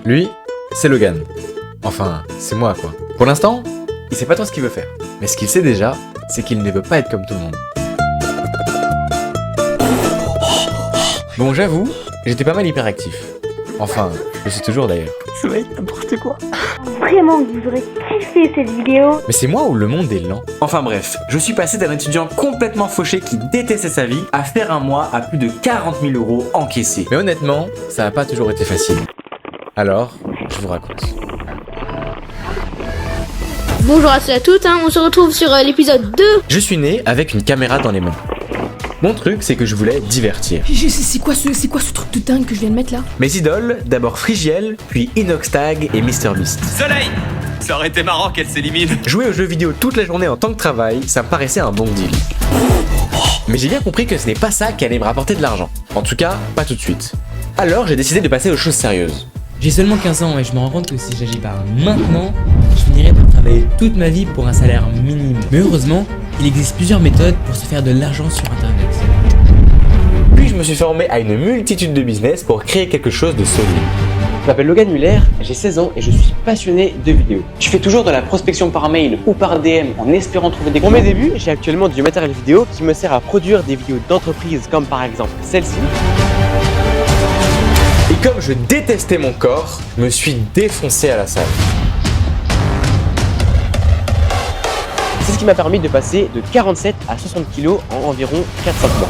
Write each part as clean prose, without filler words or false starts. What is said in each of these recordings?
Lui, c'est Logan. Enfin, c'est moi quoi. Pour l'instant, il sait pas trop ce qu'il veut faire. Mais ce qu'il sait déjà, c'est qu'il ne veut pas être comme tout le monde. Bon, j'avoue, j'étais pas mal hyperactif. Enfin, je suis toujours d'ailleurs. Ça va être n'importe quoi. Vraiment, vous aurez kiffé cette vidéo. Mais c'est moi ou le monde est lent? Enfin bref, je suis passé d'un étudiant complètement fauché qui détestait sa vie à faire un mois à plus de 40 000 € encaissés. Mais honnêtement, ça n'a pas toujours été facile. Alors, je vous raconte. Bonjour à tous et à toutes, on se retrouve sur l'épisode 2. Je suis né avec une caméra dans les mains. Mon truc, c'est que je voulais divertir. C'est quoi ce truc de dingue que je viens de mettre là? Mes idoles, d'abord Frigiel, puis Inoxtag et MrBeast. Soleil! Ça aurait été marrant qu'elle s'élimine. Jouer aux jeux vidéo toute la journée en tant que travail, ça me paraissait un bon deal. Mais j'ai bien compris que ce n'est pas ça qui allait me rapporter de l'argent. En tout cas, pas tout de suite. Alors j'ai décidé de passer aux choses sérieuses. J'ai seulement 15 ans et je me rends compte que si j'agis pas maintenant, je finirai par travailler toute ma vie pour un salaire minime. Mais heureusement, il existe plusieurs méthodes pour se faire de l'argent sur internet. Puis je me suis formé à une multitude de business pour créer quelque chose de solide. Je m'appelle Logan Muller, j'ai 16 ans et je suis passionné de vidéos. Je fais toujours de la prospection par mail ou par DM en espérant trouver des clients. Pour mes débuts, j'ai actuellement du matériel vidéo qui me sert à produire des vidéos d'entreprise comme par exemple celle-ci. Et comme je détestais mon corps, je me suis défoncé à la salle. C'est ce qui m'a permis de passer de 47 à 60 kg en environ 4-5 mois.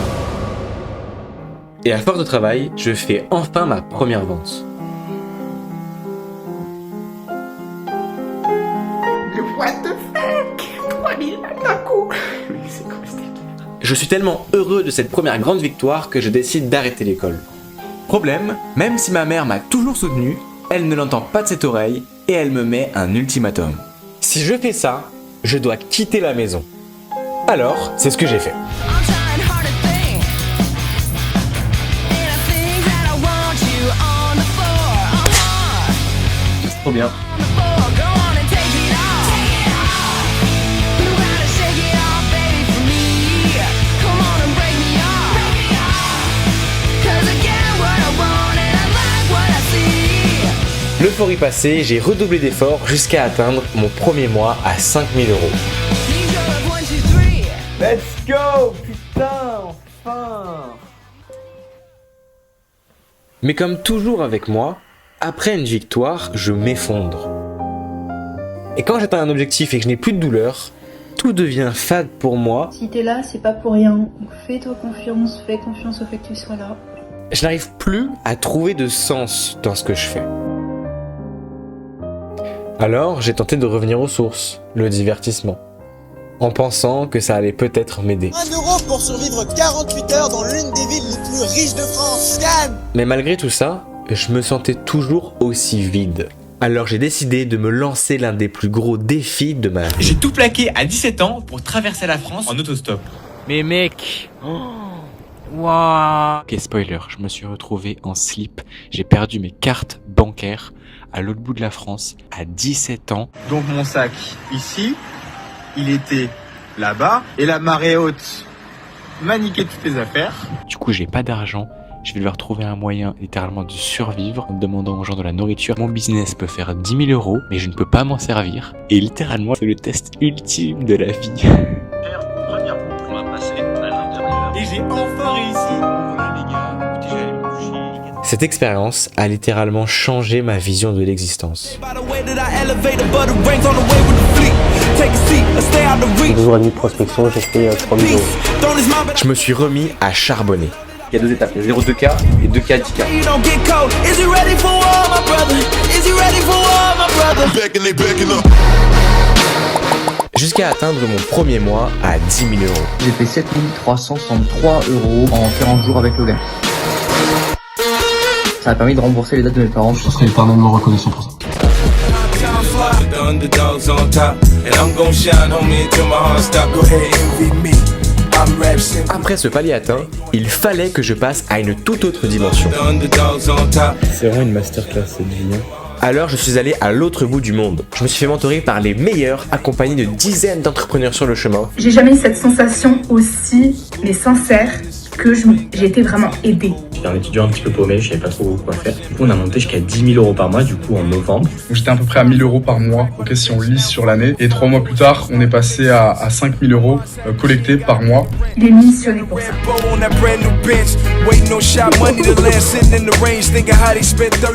Et à force de travail, je fais enfin ma première vente. What the fuck? 3000 d'un coup. Mais c'est comme c'était. Je suis tellement heureux de cette première grande victoire que je décide d'arrêter l'école. Problème, même si ma mère m'a toujours soutenu, elle ne l'entend pas de cette oreille et elle me met un ultimatum. Si je fais ça, je dois quitter la maison. Alors, c'est ce que j'ai fait. C'est trop bien. L'euphorie passée, j'ai redoublé d'efforts jusqu'à atteindre mon premier mois à 5 000 €. Let's go! Putain, enfin! Mais comme toujours avec moi, après une victoire, je m'effondre. Et quand j'atteins un objectif et que je n'ai plus de douleur, tout devient fade pour moi. Si t'es là, c'est pas pour rien. Donc fais-toi confiance, fais confiance au fait que tu sois là. Je n'arrive plus à trouver de sens dans ce que je fais. Alors, j'ai tenté de revenir aux sources, le divertissement, en pensant que ça allait peut-être m'aider. 1 € pour survivre 48 heures dans l'une des villes les plus riches de France, calme! Mais malgré tout ça, je me sentais toujours aussi vide. Alors j'ai décidé de me lancer l'un des plus gros défis de ma vie. J'ai tout plaqué à 17 ans pour traverser la France en autostop. Mais mec, waouh. Ok, spoiler, je me suis retrouvé en slip. J'ai perdu mes cartes bancaires à l'autre bout de la France à 17 ans. Donc mon sac ici, il était là-bas et la marée haute m'a niqué toutes les affaires. Du coup, j'ai pas d'argent. Je vais devoir trouver un moyen littéralement de survivre en demandant aux gens de la nourriture. Mon business peut faire 10 000 €, mais je ne peux pas m'en servir. Et littéralement, c'est le test ultime de la vie. On va passer à l'intérieur. Et j'ai enfin réussi. Voilà les gars, écoutez, j'allais me coucher. Cette expérience a littéralement changé ma vision de l'existence. 2 jours et demi de prospection, j'ai fait 3 000 €. Je me suis remis à charbonner. Il y a 2 étapes, il y a 0,2K et 2K à 10K. Jusqu'à atteindre mon premier mois à 10 000 €. J'ai fait 7 363 € en 40 jours avec Logan. Ça a permis de rembourser les dettes de mes parents. Je serai éternellement reconnaissant pour ça. Après ce palier atteint, il fallait que je passe à une toute autre dimension. C'est vraiment une masterclass cette vie. Alors je suis allé à l'autre bout du monde. Je me suis fait mentorer par les meilleurs, accompagné de dizaines d'entrepreneurs sur le chemin. J'ai jamais eu cette sensation aussi, mais sincère, que j'ai été vraiment aidée. J'étais un étudiant un petit peu paumé, je savais pas trop quoi faire. Du coup, on a monté jusqu'à 10 000 euros par mois, du coup, en novembre. J'étais à peu près à 1 000 euros par mois, ok, si on lisse sur l'année. Et 3 mois plus tard, on est passé à 5 000 euros collectés par mois. Il est missionné pour ça.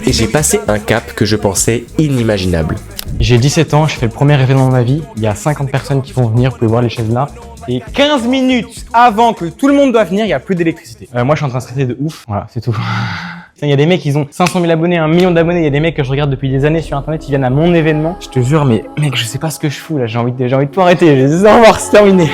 Et j'ai passé un cap que je pensais inimaginable. J'ai 17 ans, je fais le premier événement de ma vie. Il y a 50 personnes qui vont venir, vous pouvez voir les chaises là. Et 15 minutes avant que tout le monde doit venir, il n'y a plus d'électricité. Moi, je suis en train de stresser de ouf. Voilà, c'est tout. Il y a des mecs, ils ont 500 000 abonnés, 1 million d'abonnés. Il y a des mecs que je regarde depuis des années sur internet, ils viennent à mon événement. Je te jure, mais mec, je sais pas ce que je fous là. J'ai envie de tout arrêter. Je vais voir, c'est terminé.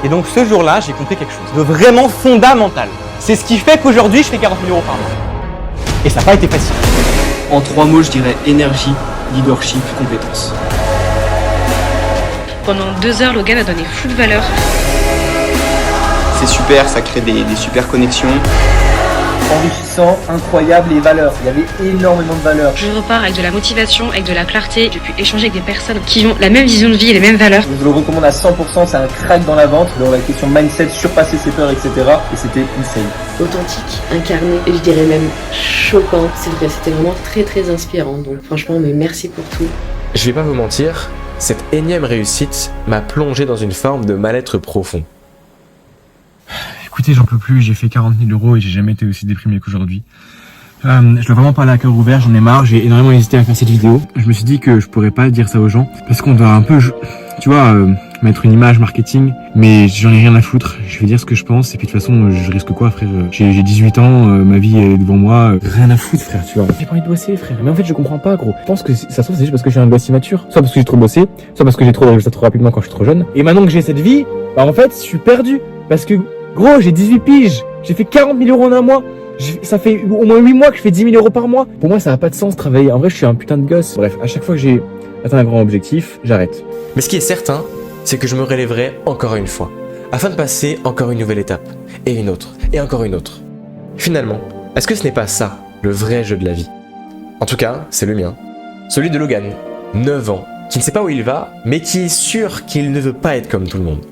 Et donc ce jour-là, j'ai compris quelque chose de vraiment fondamental. C'est ce qui fait qu'aujourd'hui, je fais 40 000 euros par mois. Et ça n'a pas été facile. En 3 mots, je dirais énergie, leadership, compétence. Pendant 2 heures, Logan a donné full valeur. C'est super, ça crée des super connexions. Enrichissant, incroyable, les valeurs. Il y avait énormément de valeurs. Je repars avec de la motivation, avec de la clarté. J'ai pu échanger avec des personnes qui ont la même vision de vie et les mêmes valeurs. Je vous le recommande à 100%, c'est un crack dans la vente. Dans la question mindset, surpasser ses peurs, etc. Et c'était insane. Authentique, incarné, et je dirais même choquant. C'est vrai, c'était vraiment très très inspirant. Donc franchement, mais merci pour tout. Je vais pas vous mentir, cette énième réussite m'a plongé dans une forme de mal-être profond. Écoutez, j'en peux plus, j'ai fait 40 000 euros et j'ai jamais été aussi déprimé qu'aujourd'hui. Je dois vraiment parler à cœur ouvert, j'en ai marre, j'ai énormément hésité à faire cette vidéo. Je me suis dit que je pourrais pas dire ça aux gens, parce qu'on doit un peu, tu vois, mettre une image marketing, mais j'en ai rien à foutre, je vais dire ce que je pense, et puis de toute façon, je risque quoi, frère? J'ai 18 ans, ma vie est devant moi, rien à foutre, frère, tu vois. J'ai pas envie de bosser, frère, mais en fait, je comprends pas, gros. Je pense que ça se trouve, c'est juste parce que je suis un gosse immature, soit parce que j'ai trop bossé, soit parce que j'ai trop de résultats trop rapidement quand je suis trop jeune. Et maintenant que j'ai cette vie, bah en fait, je suis perdu, parce que gros, j'ai 18 piges, j'ai fait 40 000 euros en un mois, ça fait au moins 8 mois que je fais 10 000 euros par mois. Pour moi, ça n'a pas de sens travailler. En vrai, je suis un putain de gosse. Bref, à chaque fois que j'ai atteint un grand objectif, j'arrête. Mais ce qui est certain, c'est que je me relèverai encore une fois, afin de passer encore une nouvelle étape, et une autre, et encore une autre. Finalement, est-ce que ce n'est pas ça, le vrai jeu de la vie? En tout cas, c'est le mien. Celui de Logan, 9 ans, qui ne sait pas où il va, mais qui est sûr qu'il ne veut pas être comme tout le monde.